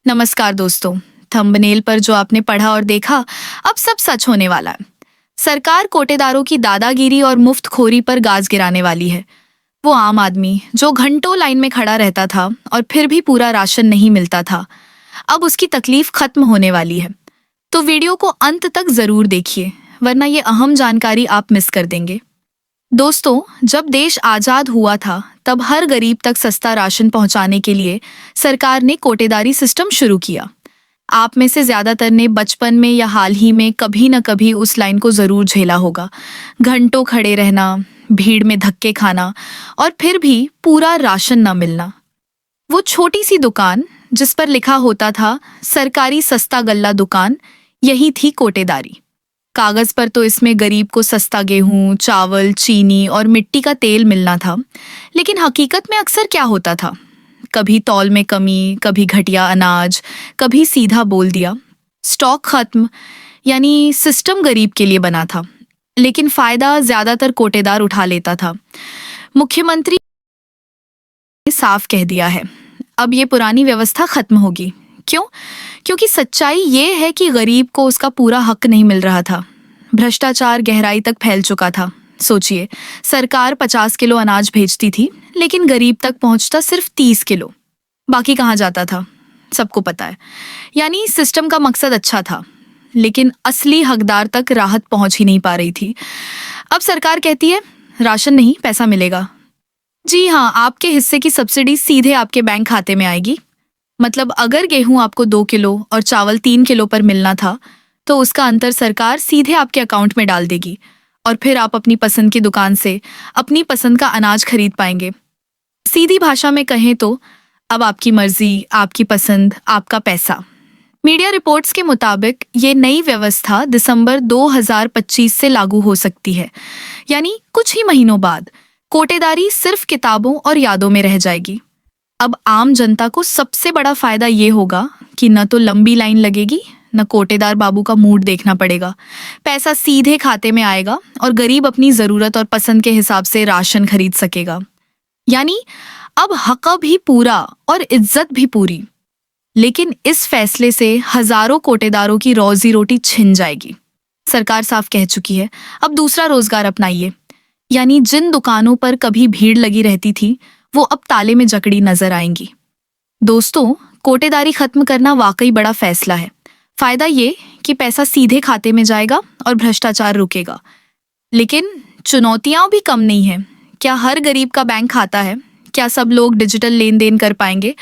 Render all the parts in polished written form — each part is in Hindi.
नमस्कार दोस्तों। थंबनेल पर जो आपने पढ़ा और देखा, अब सब सच होने वाला है। सरकार कोटेदारों की दादागिरी और मुफ्तखोरी पर गाज गिराने वाली है। वो आम आदमी जो घंटों लाइन में खड़ा रहता था और फिर भी पूरा राशन नहीं मिलता था, अब उसकी तकलीफ खत्म होने वाली है। तो वीडियो को अंत तक जरूर देखिए, वरना ये अहम जानकारी आप मिस कर देंगे। दोस्तों, जब देश आजाद हुआ था तब हर गरीब तक सस्ता राशन पहुंचाने के लिए सरकार ने कोटेदारी सिस्टम शुरू किया। आप में से ज्यादातर ने बचपन में या हाल ही में कभी न कभी उस लाइन को जरूर झेला होगा। घंटों खड़े रहना, भीड़ में धक्के खाना और फिर भी पूरा राशन न मिलना। वो छोटी सी दुकान जिस पर लिखा होता था सरकारी सस्ता गल्ला दुकान, यही थी कोटेदारी। कागज पर तो इसमें गरीब को सस्ता गेहूं, चावल, चीनी और मिट्टी का तेल मिलना था, लेकिन हकीकत में अक्सर क्या होता था? कभी तौल में कमी, कभी घटिया अनाज, कभी सीधा बोल दिया स्टॉक खत्म। यानी सिस्टम गरीब के लिए बना था, लेकिन फायदा ज्यादातर कोटेदार उठा लेता था। मुख्यमंत्री ने साफ कह दिया है, अब ये पुरानी व्यवस्था खत्म होगी। क्यों? क्योंकि सच्चाई ये है कि गरीब को उसका पूरा हक नहीं मिल रहा था। भ्रष्टाचार गहराई तक फैल चुका था। सोचिए, सरकार 50 किलो अनाज भेजती थी, लेकिन गरीब तक पहुंचता सिर्फ 30 किलो। बाकी कहाँ जाता था? सबको पता है। यानी सिस्टम का मकसद अच्छा था, लेकिन असली हकदार तक राहत पहुंच ही नहीं पा रही थी। अब सरकार कहती है राशन नहीं, पैसा मिलेगा। जी हाँ, आपके हिस्से की सब्सिडी सीधे आपके बैंक खाते में आएगी। मतलब अगर गेहूं आपको 2 किलो और चावल 3 किलो पर मिलना था, तो उसका अंतर सरकार सीधे आपके अकाउंट में डाल देगी और फिर आप अपनी पसंद की दुकान से अपनी पसंद का अनाज खरीद पाएंगे। सीधी भाषा में कहें तो अब आपकी मर्जी, आपकी पसंद, आपका पैसा। मीडिया रिपोर्ट्स के मुताबिक ये नई व्यवस्था दिसंबर 2025 से लागू हो सकती है। यानी कुछ ही महीनों बाद कोटेदारी सिर्फ किताबों और यादों में रह जाएगी। अब आम जनता को सबसे बड़ा फायदा ये होगा कि न तो लंबी लाइन लगेगी, न कोटेदार बाबू का मूड देखना पड़ेगा। पैसा सीधे खाते में आएगा और गरीब अपनी जरूरत और पसंद के हिसाब से राशन खरीद सकेगा। यानी अब हक भी पूरा और इज्जत भी पूरी। लेकिन इस फैसले से हजारों कोटेदारों की रोजी रोटी छिन जाएगी। सरकार साफ कह चुकी है, अब दूसरा रोजगार अपनाइए। यानी जिन दुकानों पर कभी भीड़ लगी रहती थी, वो अब ताले में जकड़ी नजर आएंगी। दोस्तों, कोटेदारी खत्म करना वाकई बड़ा फैसला है। फायदा ये कि पैसा सीधे खाते में जाएगा और भ्रष्टाचार रुकेगा। लेकिन चुनौतियां भी कम नहीं है। क्या हर गरीब का बैंक खाता है? क्या सब लोग डिजिटल लेन देन कर पाएंगे?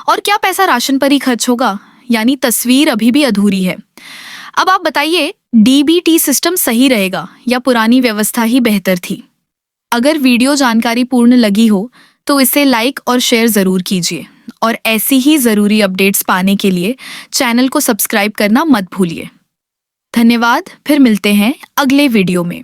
और क्या पैसा राशन पर ही खर्च होगा? यानी तस्वीर अभी भी अधूरी है। अब आप बताइए, डीबीटी सिस्टम सही रहेगा या पुरानी व्यवस्था ही बेहतर थी? अगर वीडियो जानकारी पूर्ण लगी हो तो इसे लाइक और शेयर जरूर कीजिए और ऐसी ही जरूरी अपडेट्स पाने के लिए चैनल को सब्सक्राइब करना मत भूलिए। धन्यवाद, फिर मिलते हैं अगले वीडियो में।